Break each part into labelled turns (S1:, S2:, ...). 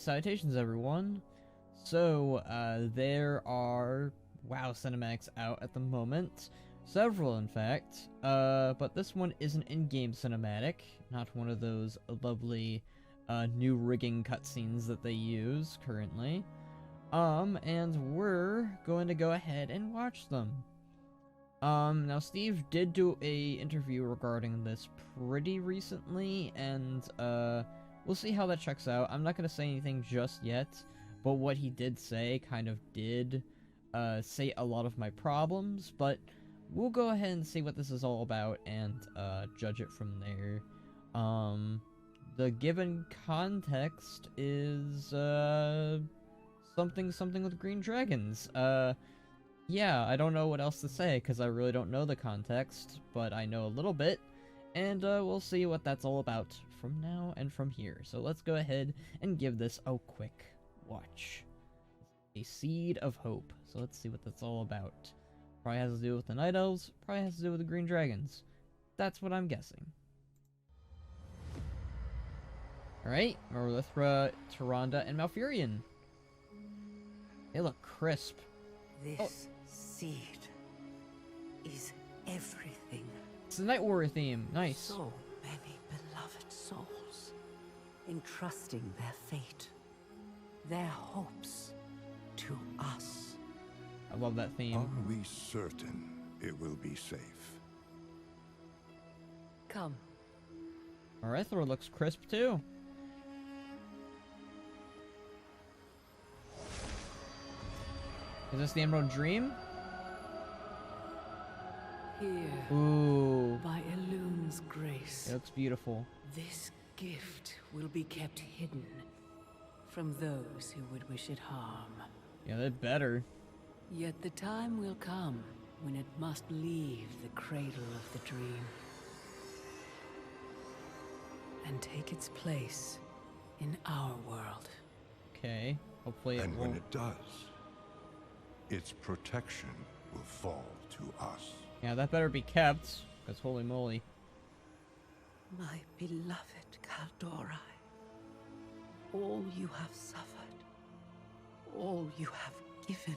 S1: salutations everyone. So, there are WoW cinematics out at the moment. Several, in fact. But this one is an in-game cinematic, not one of those lovely, new rigging cutscenes that they use currently. And we're going to go ahead and watch them. Now Steve did do a interview regarding this pretty recently, and, we'll see how that checks out. I'm not gonna say anything just yet, but what he did say kind of did, say a lot of my problems, but we'll go ahead and see what this is all about and, judge it from there. The given context is, something with green dragons. Yeah, I don't know what else to say, because I really don't know the context, but I know a little bit, and we'll see what that's all about from now and from here. So let's go ahead and give this a quick watch. A Seed of Hope. So let's see what that's all about. Probably has to do with the Night Elves, probably has to do with the Green Dragons. That's what I'm guessing. Alright, Merlithra, Tyrande, and Malfurion. They look crisp.
S2: This seed is everything.
S1: It's the Night Warrior theme. Nice.
S2: So many beloved souls entrusting their fate, their hopes to us.
S1: I love that theme.
S3: Are we certain it will be safe?
S2: Come.
S1: Merlithra looks crisp too. Is this the Emerald Dream?
S2: Here,
S1: Ooh,
S2: by Elune's grace,
S1: it looks beautiful.
S2: this gift will be kept hidden from those who would wish it harm.
S1: Yeah, they better.
S2: Yet the time will come when it must leave the cradle of the dream and take its place in our world.
S1: Okay, hopefully it
S3: And when
S1: won't.
S3: it does, its protection will fall to us.
S1: Yeah, that better be kept, because holy moly.
S2: My beloved Kaldori, all you have suffered, all you have given,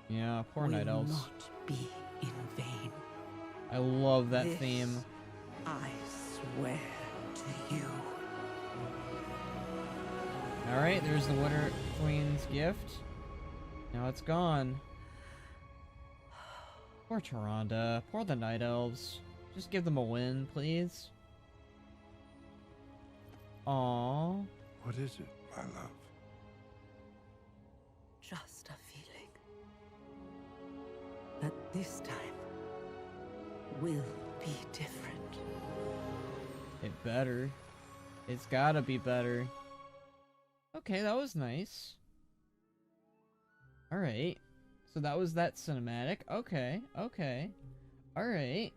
S1: Yeah, poor
S2: will
S1: Night Elves.
S2: not be in vain.
S1: I love that
S2: This
S1: theme.
S2: I swear to you.
S1: Alright, there's the Winter Queen's gift. Now it's gone. Poor Tyrande. Poor the Night Elves. Just give them a win, please. Aww.
S3: What is it, my love?
S2: Just a feeling that this time will be different.
S1: It better. It's gotta be better. Okay, that was nice. Alright. So that was that cinematic. Okay, okay. Alright.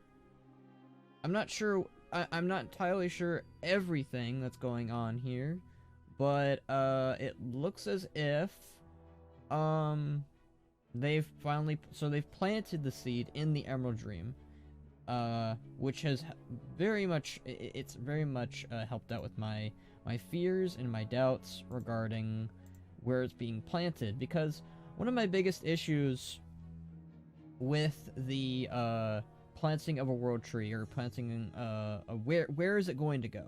S1: I'm not sure, I'm not entirely sure everything that's going on here, but, it looks as if, they've planted the seed in the Emerald Dream, which has very much, it's very much, helped out with my fears and my doubts regarding where it's being planted, because one of my biggest issues with the planting of a world tree, or planting where is it going to go?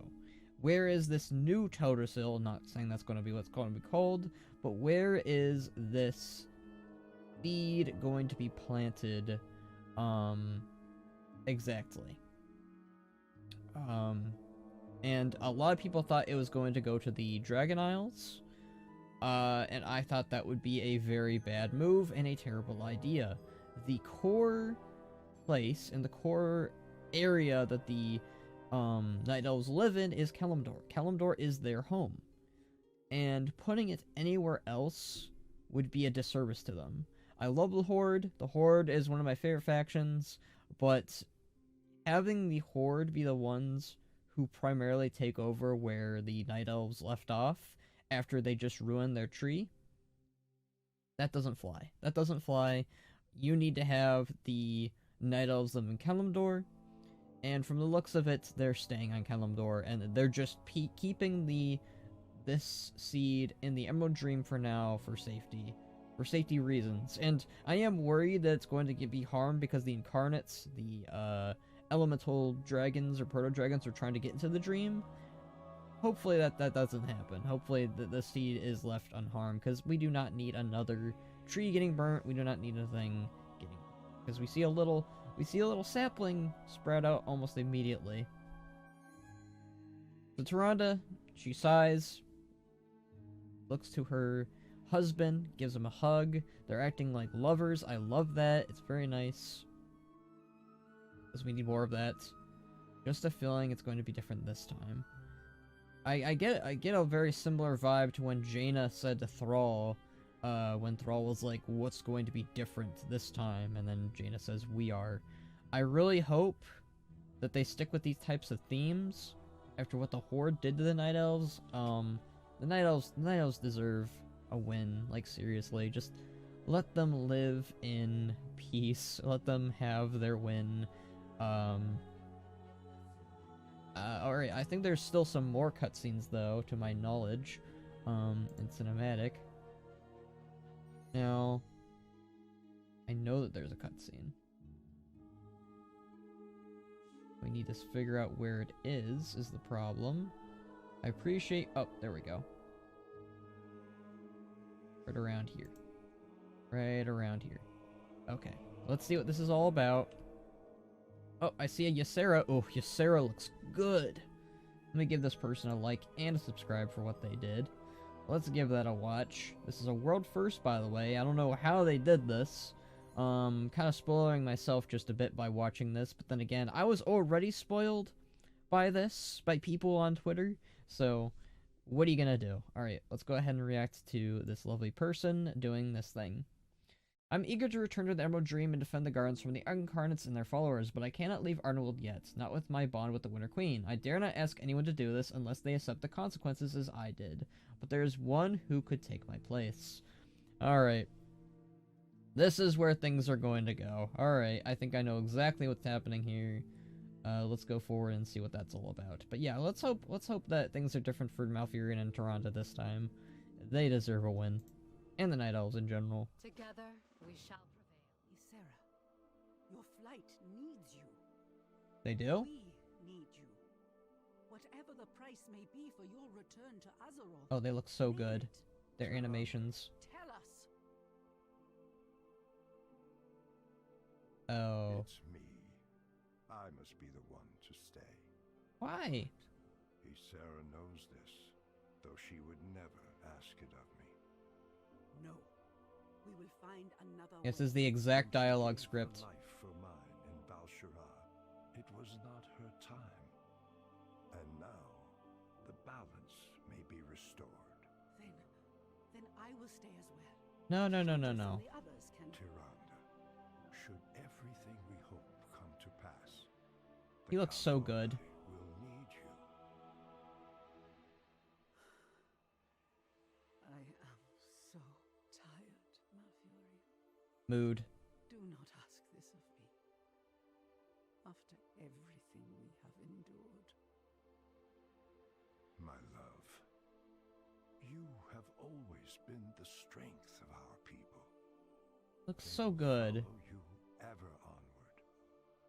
S1: Where is this new Teldrassil? Not saying that's going to be what's going to be called, but where is this seed going to be planted exactly? And a lot of people thought it was going to go to the Dragon Isles. And I thought that would be a very bad move and a terrible idea. The core place and the core area that the Night Elves live in is Kalimdor. Kalimdor is their home. And putting it anywhere else would be a disservice to them. I love the Horde. The Horde is one of my favorite factions, but having the Horde be the ones who primarily take over where the Night Elves left off after they just ruined their tree, that doesn't fly. That doesn't fly. You need to have the Night Elves live in Kalimdor, and from the looks of it, they're staying on Kalimdor, and they're just keeping this seed in the Emerald Dream for now for safety reasons. And I am worried that it's going to be harmed because the incarnates, the elemental dragons or proto-dragons are trying to get into the dream. Hopefully that doesn't happen. Hopefully the seed is left unharmed, because we do not need another tree getting burnt. We do not need anything getting, because we see a little sapling sprout out almost immediately. So Tyrande, she sighs, looks to her husband, gives him a hug. They're acting like lovers. I love that. It's very nice, because we need more of that. Just a feeling it's going to be different this time. I get a very similar vibe to when Jaina said to Thrall, when Thrall was like, what's going to be different this time? And then Jaina says, we are. I really hope that they stick with these types of themes after what the Horde did to the Night Elves. The Night Elves deserve a win, like seriously. Just let them live in peace. Let them have their win. Alright, I think there's still some more cutscenes, though, to my knowledge, in cinematic. Now, I know that there's a cutscene. We need to figure out where it is the problem. I appreciate... Oh, there we go. Right around here. Right around here. Okay, let's see what this is all about. Oh, I see a Ysera. Oh, Ysera looks good. Let me give this person a like and a subscribe for what they did. Let's give that a watch. This is a world first, by the way. I don't know how they did this. Kind of spoiling myself just a bit by watching this, but then again, I was already spoiled by this, by people on Twitter, so what are you gonna do? Alright, let's go ahead and react to this lovely person doing this thing. I'm eager to return to the Emerald Dream and defend the gardens from the Incarnates and their followers, but I cannot leave Arnold yet, not with my bond with the Winter Queen. I dare not ask anyone to do this unless they accept the consequences as I did, but there is one who could take my place. Alright. This is where things are going to go. Alright, I think I know exactly what's happening here. Let's go forward and see what that's all about. But yeah, let's hope that things are different for Malfurion and Tyrande this time. They deserve a win. And the Night Elves in general.
S2: Together, we shall prevail.
S4: Ysera, your flight needs you.
S1: They do?
S4: We need you. Whatever the price may be for your return to Azeroth.
S1: Oh, they look so
S4: name
S1: good.
S4: it.
S1: Their animations.
S4: Tell us.
S1: Oh.
S3: It's me. I must be the one to stay.
S1: Why?
S3: Ysera knows this, though she would never ask it of me.
S4: No. We will find another
S1: This
S4: way.
S1: is the exact dialogue
S3: Her
S1: script.
S3: life for mine in Balshara. It was not her time. And now, the balance may be restored.
S4: Then I will stay as well.
S1: No.
S4: So the others can.
S3: Tyrande, should everything we hope come to pass,
S1: He looks so good.
S3: We'll need you.
S4: I am so tired, Malfurion.
S1: Mood.
S4: Do not ask this of me. After everything we have endured.
S3: My love, you have always been the strength of our people.
S1: Looks
S3: They
S1: so
S3: will
S1: good.
S3: follow you ever onward,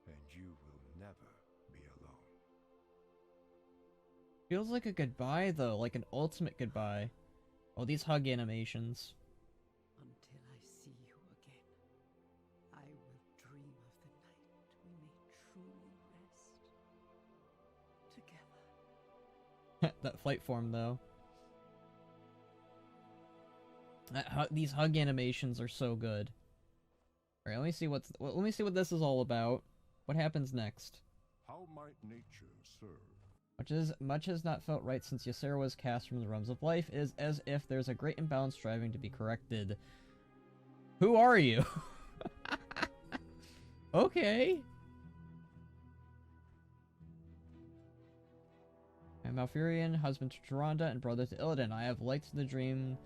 S3: and you will never be alone.
S1: Feels like a goodbye, though. Like an ultimate goodbye. Oh, these hug animations.
S4: Until I see you again, I will dream of the night we may truly rest together.
S1: That flight form, though. These hug animations are so good. Alright, let me see what this is all about. What happens next?
S3: How might nature serve?
S1: Much has not felt right since Ysera was cast from the realms of life. It is as if there's a great imbalance striving to be corrected. Who are you? Okay. I am Malfurion, husband to Tyrande and brother to Illidan. I have liked the dream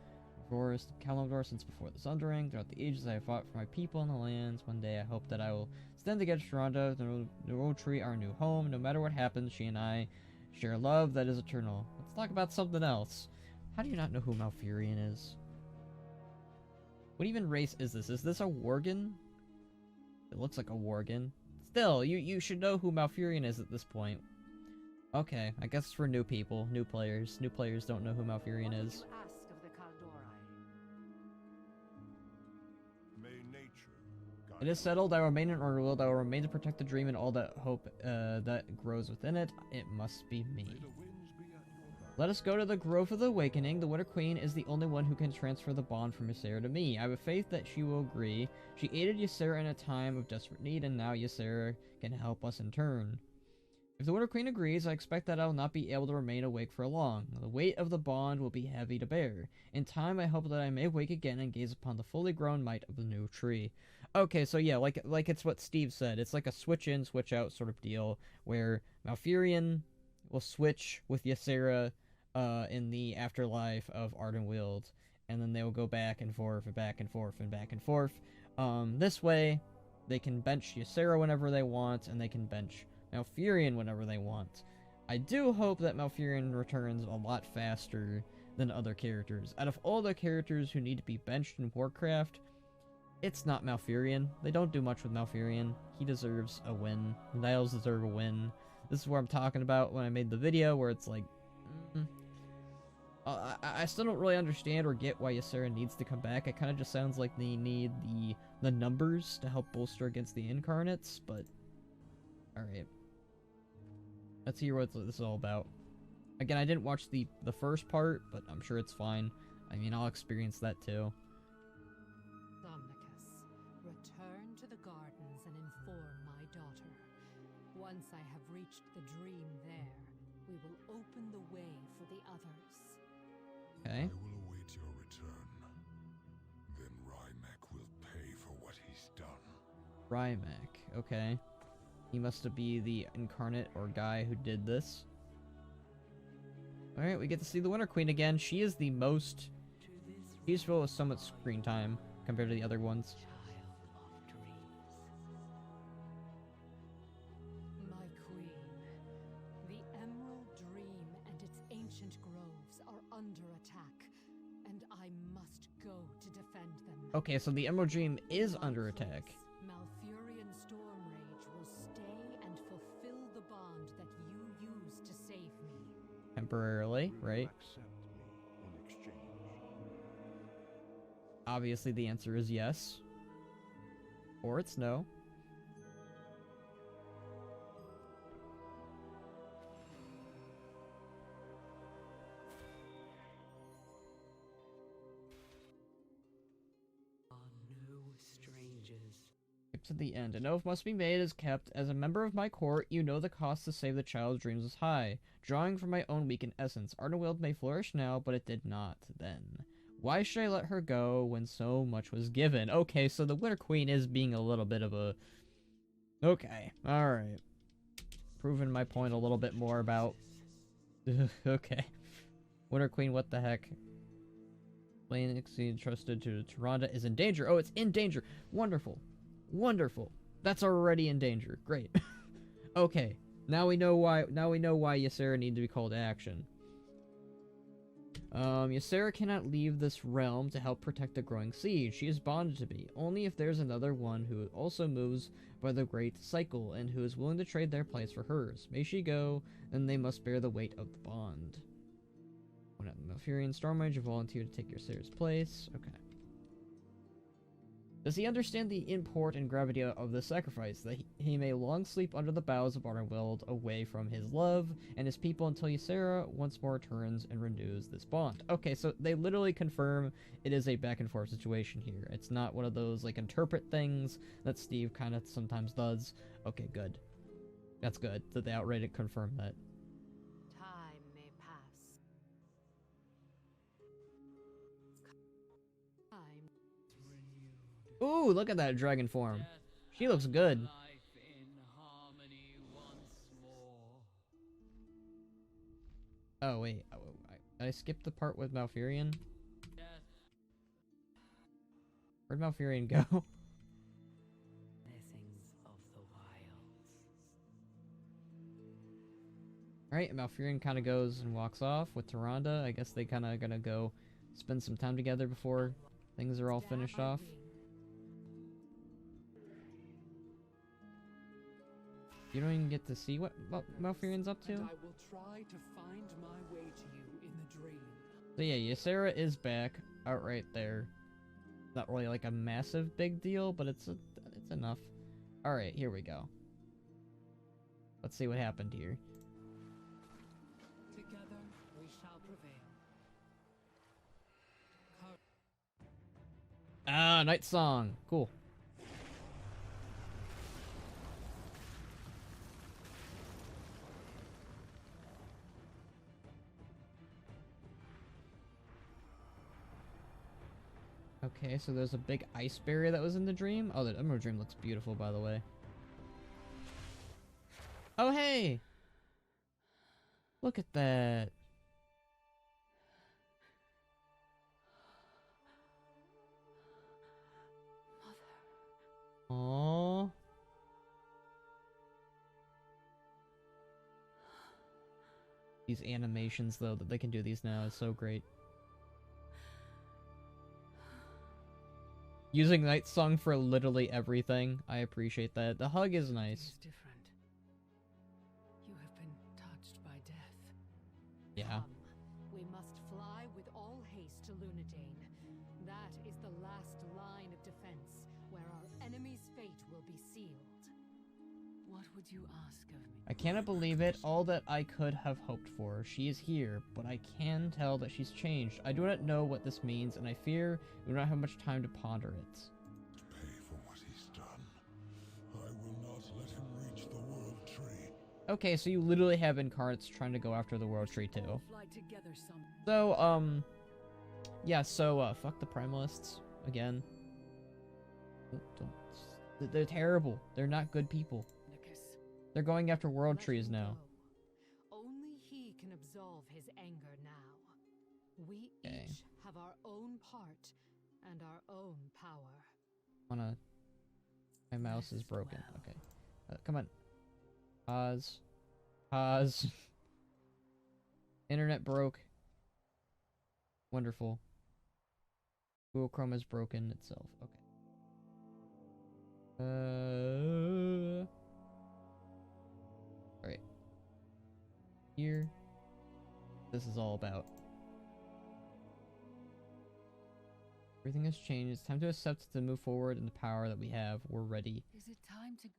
S1: Forest Kalimdor since before the Sundering. Throughout the ages I have fought for my people and the lands. One day I hope that I will stand against Tyrande, the Road Tree, our new home. No matter what happens, she and I share love that is eternal. Let's talk about something else. How do you not know who Malfurion is? What even race is this? Is this a Worgen? It looks like a Worgen. Still, you should know who Malfurion is at this point. Okay, I guess it's for new people, new players. New players don't know who Malfurion is. It is settled. I will remain in Underworld. I will remain to protect the dream and all that hope that grows within it. It must be me. Let us go to the Grove of the Awakening. The Winter Queen is the only one who can transfer the bond from Ysera to me. I have faith that she will agree. She aided Ysera in a time of desperate need, and now Ysera can help us in turn. If the Winter Queen agrees, I expect that I will not be able to remain awake for long. The weight of the bond will be heavy to bear. In time, I hope that I may wake again and gaze upon the fully grown might of the new tree. Okay, so yeah, like it's what Steve said. It's like a switch in, switch out sort of deal, where Malfurion will switch with Ysera in the afterlife of Ardenweald, and then they will go back and forth and back and forth and back and forth. This way, they can bench Ysera whenever they want, and they can bench Malfurion whenever they want. I do hope that Malfurion returns a lot faster than other characters. Out of all the characters who need to be benched in Warcraft, it's not Malfurion. They don't do much with Malfurion. He deserves a win. The Niles deserve a win. This is what I'm talking about when I made the video, where it's like... I still don't really understand or get why Ysera needs to come back. It kind of just sounds like they need the numbers to help bolster against the Incarnates, but... Alright. Let's hear what this is all about. Again, I didn't watch the first part, but I'm sure it's fine. I mean, I'll experience that too.
S5: Return to the gardens and inform my daughter. Once I have reached the dream there, we will open the way for the others.
S1: Okay.
S6: I will await your return. Then Rymek will pay for what he's done.
S1: Rymek, okay. He must be the incarnate or guy who did this. Alright, we get to see the Winter Queen again. She is the most peaceful with so much screen time compared to the other ones.
S5: My queen, the Emerald Dream and its ancient groves are under attack, and I must go to defend them.
S1: Okay, so the Emerald Dream is under attack.
S5: Malfurion Stormrage will stay and fulfill the bond that you used to save me.
S1: Temporarily, right?
S3: Accept me in exchange.
S1: Obviously the answer is yes. Or it's no. To the end. An oath must be made as kept. As a member of my court, you know the cost to save the child's dreams is high. Drawing from my own weakened essence, Ardenweald may flourish now, but it did not then. Why should I let her go when so much was given? Okay, so the Winter Queen is being a little bit of a... Okay, alright. Proving my point a little bit more about... Okay. Winter Queen, what the heck? Plain entrusted to Tyrande is in danger. Oh, it's in danger. Wonderful. Wonderful. That's already in danger. Great. Okay. Now we know why Ysera needs to be called to action. Ysera cannot leave this realm to help protect the growing siege. She is bonded to me. Only if there's another one who also moves by the great cycle and who is willing to trade their place for hers. May she go, then they must bear the weight of the bond. When Malfurion Stormrage, you volunteer to take Ysera's place. Okay. Does he understand the import and gravity of the sacrifice, that he may long sleep under the boughs of Ardenweald, away from his love and his people until Ysera once more returns and renews this bond? Okay, so they literally confirm it is a back and forth situation here. It's not one of those, like, interpret things that Steve kind of sometimes does. Okay, good. That's good that they outright confirm that.
S5: Time may pass. Time.
S1: Ooh, look at that dragon form. She looks good. Oh, wait. I skipped the part with Malfurion. Where'd Malfurion go?
S2: Blessings of the wilds.
S1: Alright, Malfurion kind of goes and walks off with Tyrande. I guess they kind of gonna go spend some time together before things are all finished off. You don't even get to see what Malfurion's up to?
S7: And I will try to find my way to you in the dream.
S1: So yeah, Ysera is back out right there. Not really like a massive big deal, but it's enough. Alright, here we go. Let's see what happened here.
S7: Together we shall prevail.
S1: Ah, Night Song. Cool. Okay, so there's a big ice barrier that was in the dream. Oh, the Emerald Dream looks beautiful, by the way. Oh, hey! Look at that. Aww. These animations, though, that they can do these now is so great. Using Night Song for literally everything. I appreciate that. The hug is nice.
S2: It is different. You have been touched by death.
S1: Yeah.
S5: Come, we must fly with all haste to Lunadane. That is the last line of defense, where our enemy's fate will be sealed.
S2: What would you ask of me?
S1: I cannot believe it. All that I could have hoped for. She is here, but I can tell that she's changed. I do not know what this means, and I fear we do not have much time to ponder it.
S6: To pay for what he's done, I will not let him reach the World Tree.
S1: Okay, so you literally have incarnates trying to go after the World Tree too.
S2: All fly together some.
S1: So, yeah, so, fuck the Primalists, again. They're terrible. They're not good people. They're going after World
S5: Let
S1: Trees
S5: him
S1: now.
S5: go. Only he can absolve his anger now. We
S1: Okay.
S5: each have our own part and our own power.
S1: My mouse is broken. Okay. Come on. Pause. Pause. Internet broke. Wonderful. Google Chrome has broken itself. Okay. Right. Here. This is all about. Everything has changed. It's time to accept to move forward in the power that we have. We're ready.
S2: Is it time to go?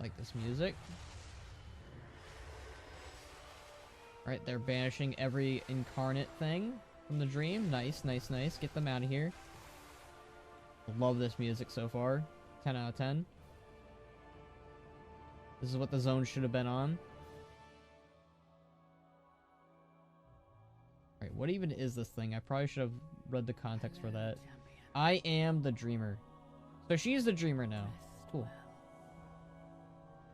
S1: Like this music. Right, they're banishing every incarnate thing from the dream. Nice, nice, nice. Get them out of here. Love this music so far. 10 out of 10. This is what the zone should have been on. Alright, what even is this thing? I probably should have read the context for that. I am the dreamer. So she's the dreamer now. Cool.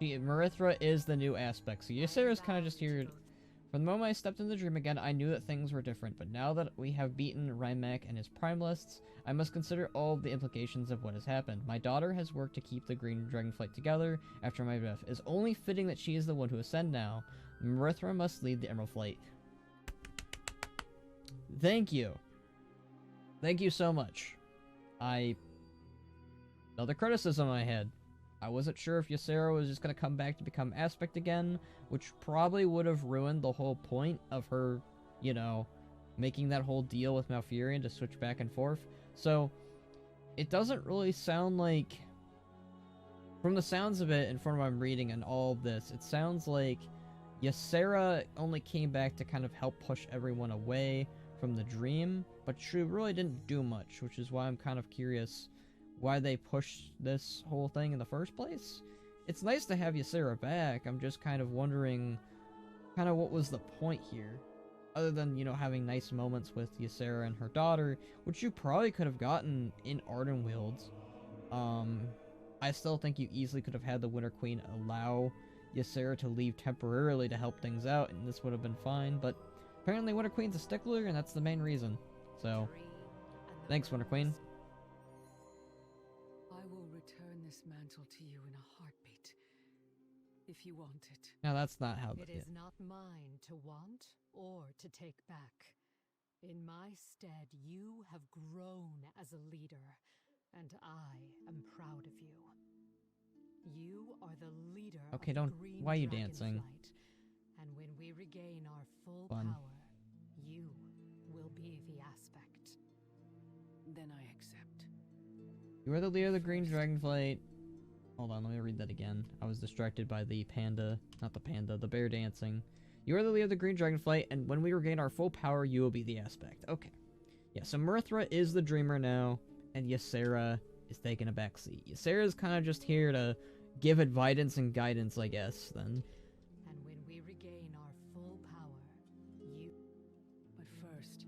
S1: Marithra is the new aspect. So Ysera's kind of just here. From the moment I stepped into the dream again, I knew that things were different, but now that we have beaten Rymek and his Primalists, I must consider all of the implications of what has happened. My daughter has worked to keep the Green Dragonflight together after my death. It is only fitting that she is the one who ascend now. Marithra must lead the Emerald Flight. Thank you. Thank you so much. Another criticism I had. I wasn't sure if Ysera was just going to come back to become Aspect again, which probably would have ruined the whole point of her, you know, making that whole deal with Malfurion to switch back and forth. So, it doesn't really sound like, from the sounds of it and from what I'm reading and all of this, it sounds like Ysera only came back to kind of help push everyone away from the dream, but she really didn't do much, which is why I'm kind of curious why they pushed this whole thing in the first place. It's nice to have Ysera back. I'm just kind of wondering kind of what was the point here, other than, you know, having nice moments with Ysera and her daughter, which you probably could have gotten in Ardenweald. I still think you easily could have had the Winter Queen allow Ysera to leave temporarily to help things out, and this would have been fine, but apparently Winter Queen's a stickler, and that's the main reason. So, Thanks, Winter Queen.
S7: I will return this mantle to you in a heartbeat, if you want it.
S1: No, that's not how.
S5: It is not mine to want or to take back. In my stead, you have grown as a leader, and I am proud of you. You are the leader
S1: Okay,
S5: of the
S1: don't.
S5: Green
S1: Why are you dancing?
S5: Dragonflight, and when we regain our full
S1: Fun.
S5: power, you will be the aspect.
S2: Then I accept.
S1: You are the leader of the Green Dragonflight. Hold on, let me read that again. I was distracted by the panda. Not the panda, the bear dancing. You are the leader of the Green Dragonflight, and when we regain our full power, you will be the aspect. Okay. Yeah, so Marithra is the dreamer now, and Ysera is taking a backseat. Ysera is kind of just here to give advice and guidance, I guess, then.
S5: And when we regain our full power, you...
S2: But first,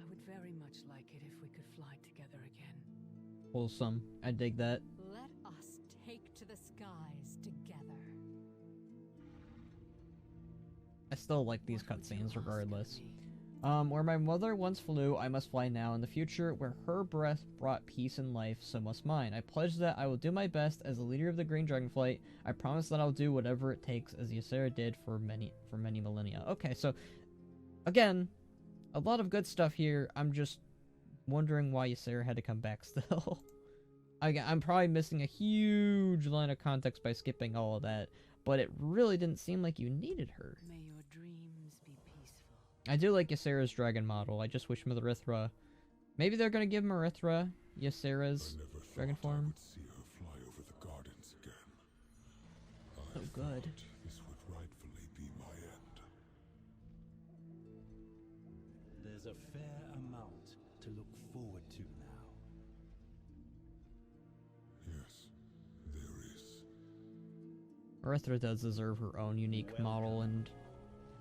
S2: I would very much like it if we could fly together again.
S1: Wholesome. I dig that.
S5: Let us take to the skies together.
S1: I still like these
S2: What would you
S1: cutscenes
S2: ask of
S1: regardless.
S2: me?
S1: Where my mother once flew, I must fly now. In the future, where her breath brought peace and life, so must mine. I pledge that I will do my best as the leader of the Green Dragonflight. I promise that I'll do whatever it takes, as Ysera did for many millennia. Okay, so again, a lot of good stuff here. I'm just wondering why Ysera had to come back still. I'm probably missing a huge line of context by skipping all of that, but it really didn't seem like you needed her.
S2: May your dreams be peaceful.
S1: I do like Ysera's dragon model. I just wish Marithra... Maybe they're gonna give Marithra Ysera's
S6: I never thought
S1: dragon
S6: I
S1: form.
S6: would see her fly over the gardens again.
S1: So
S6: I
S1: good.
S6: thought this would rightfully be my end.
S8: There's a fair amount to look forward to now.
S6: Yes, there is.
S1: Marithra does deserve her own unique model, and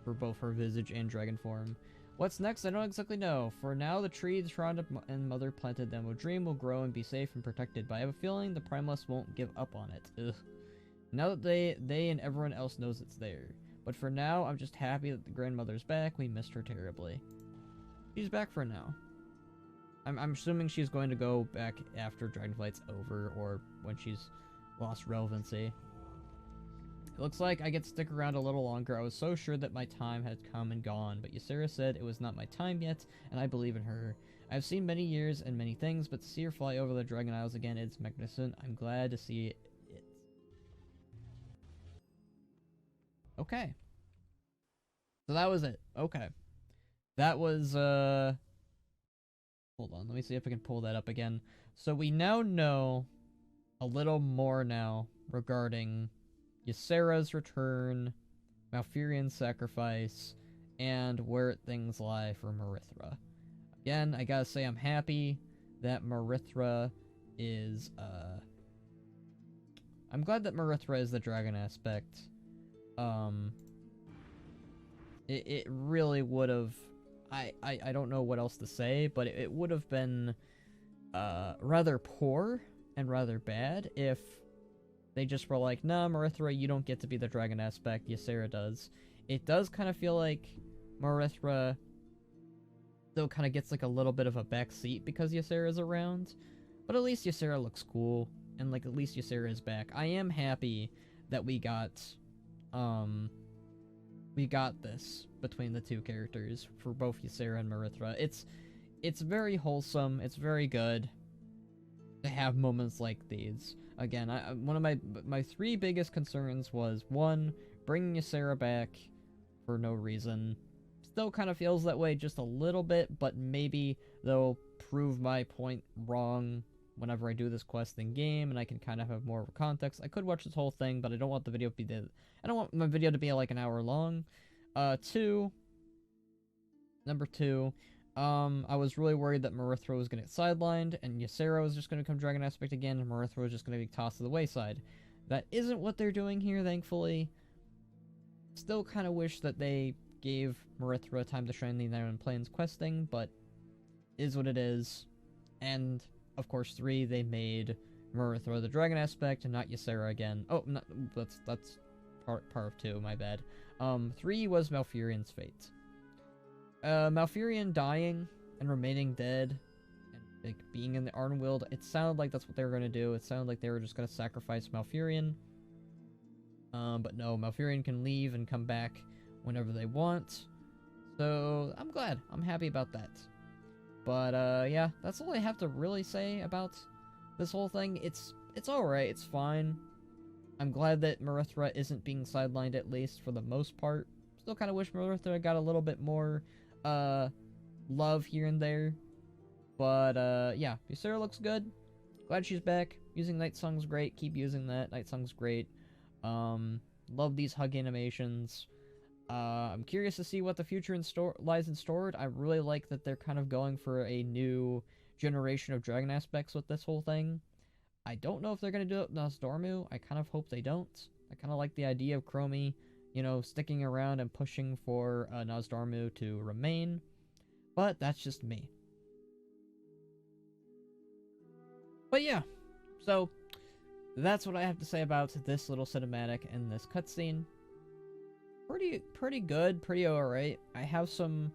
S1: for both her visage and dragon form. What's next? I don't exactly know. For now, the trees Tron and Mother planted them will dream, will grow, and be safe and protected, but I have a feeling the Primalist won't give up on it. Ugh. Now that they and everyone else knows it's there. But for now, I'm just happy that the grandmother's back. We missed her terribly. She's back for now. I'm assuming she's going to go back after Dragonflight's over, or when she's lost relevancy. It looks like I get to stick around a little longer. I was so sure that my time had come and gone, but Ysera said it was not my time yet, and I believe in her. I've seen many years and many things, but to see her fly over the Dragon Isles again, it's magnificent. I'm glad to see it. Okay. So that was it. Okay. That was, hold on, let me see if I can pull that up again. So we now know a little more now regarding Ysera's return, Malfurion's sacrifice, and where things lie for Marithra. Again, I gotta say I'm happy that Marithra is, I'm glad that Marithra is the dragon aspect. It really would have, I don't know what else to say, but it would have been, rather poor and rather bad if they just were like, nah, Marithra, you don't get to be the dragon aspect, Ysera does. It does kind of feel like Marithra still kind of gets like a little bit of a back seat because Ysera's around, but at least Ysera looks cool, and like at least Ysera is back. I am happy that we got this between the two characters for both Ysera and Marithra. It's very wholesome, it's very good to have moments like these. Again, one of my three biggest concerns was, one, bringing Ysera back for no reason. Still kind of feels that way just a little bit, but maybe they'll prove my point wrong whenever I do this quest in game, and I can kind of have more of a context. I could watch this whole thing, but I don't want the video to be I don't want my video to be like an hour long. Number two, I was really worried that Marithra was going to get sidelined, and Ysera was just going to become Dragon Aspect again, and Marithra was just going to be tossed to the wayside. That isn't what they're doing here, thankfully. Still kind of wish that they gave Marithra time to shine the Iron Plains questing, but is what it is. And, of course, 3, they made Marithra the Dragon Aspect, and not Ysera again. Oh, not, that's part of 2, my bad. 3 was Malfurion's fate. Malfurion dying and remaining dead like being in the Arnwild. It sounded like that's what they were gonna do. It sounded like they were just gonna sacrifice Malfurion. But no, Malfurion can leave and come back whenever they want. So I'm glad. I'm happy about that. But yeah, that's all I have to really say about this whole thing. It's alright, it's fine. I'm glad that Marithra isn't being sidelined, at least for the most part. Still kind of wish Marithra got a little bit more love here and there. But yeah, Ysera looks good. Glad she's back. Using Night Song's great. Keep using that. Night Song's great. Love these hug animations. I'm curious to see what the future lies in store. I really like that they're kind of going for a new generation of dragon aspects with this whole thing. I don't know if they're going to do it with Nosdormu. I kind of hope they don't. I kind of like the idea of Chromie, you know, sticking around and pushing for Nosdormu to remain. But that's just me. But yeah, so that's what I have to say about this little cinematic and this cutscene. Pretty good, pretty alright. I have some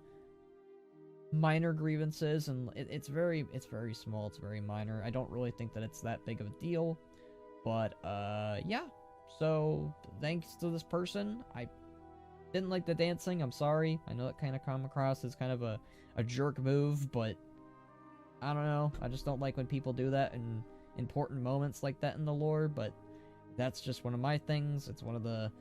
S1: minor grievances, and it's very small, it's very minor. I don't really think that it's that big of a deal. But yeah. So thanks to this person. I didn't like the dancing, I'm sorry. I know that kind of come across as kind of a jerk move, but I don't know. I just don't like when people do that in important moments like that in the lore, but that's just one of my things. It's one of the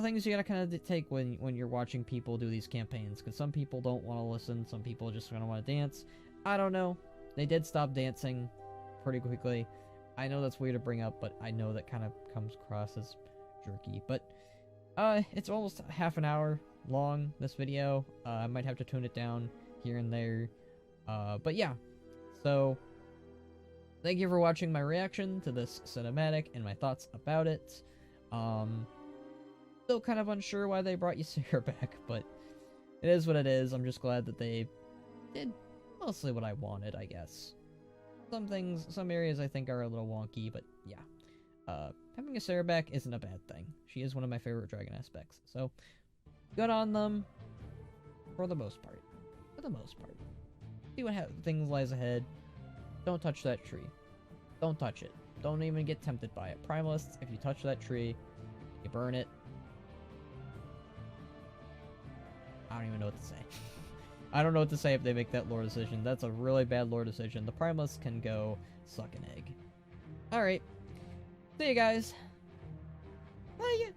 S1: things you gotta kind of take when you're watching people do these campaigns, because some people don't want to listen, some people just gonna want to dance. I don't know. They did stop dancing pretty quickly. I know that's weird to bring up, but I know that kind of comes across as jerky. But it's almost half an hour long, this video. I might have to tune it down here and there. But yeah. So, thank you for watching my reaction to this cinematic and my thoughts about it. Still kind of unsure why they brought Ysera back, but it is what it is. I'm just glad that they did mostly what I wanted, I guess. Some areas I think are a little wonky, but yeah. Having Ysera back isn't a bad thing. She is one of my favorite dragon aspects, so good on them for the most part. For the most part. See what things lies ahead. Don't touch that tree. Don't touch it. Don't even get tempted by it. Primalists, if you touch that tree, you burn it. I don't even know what to say. I don't know what to say if they make that lore decision. That's a really bad lore decision. The Primalists can go suck an egg. Alright. See you guys. Bye.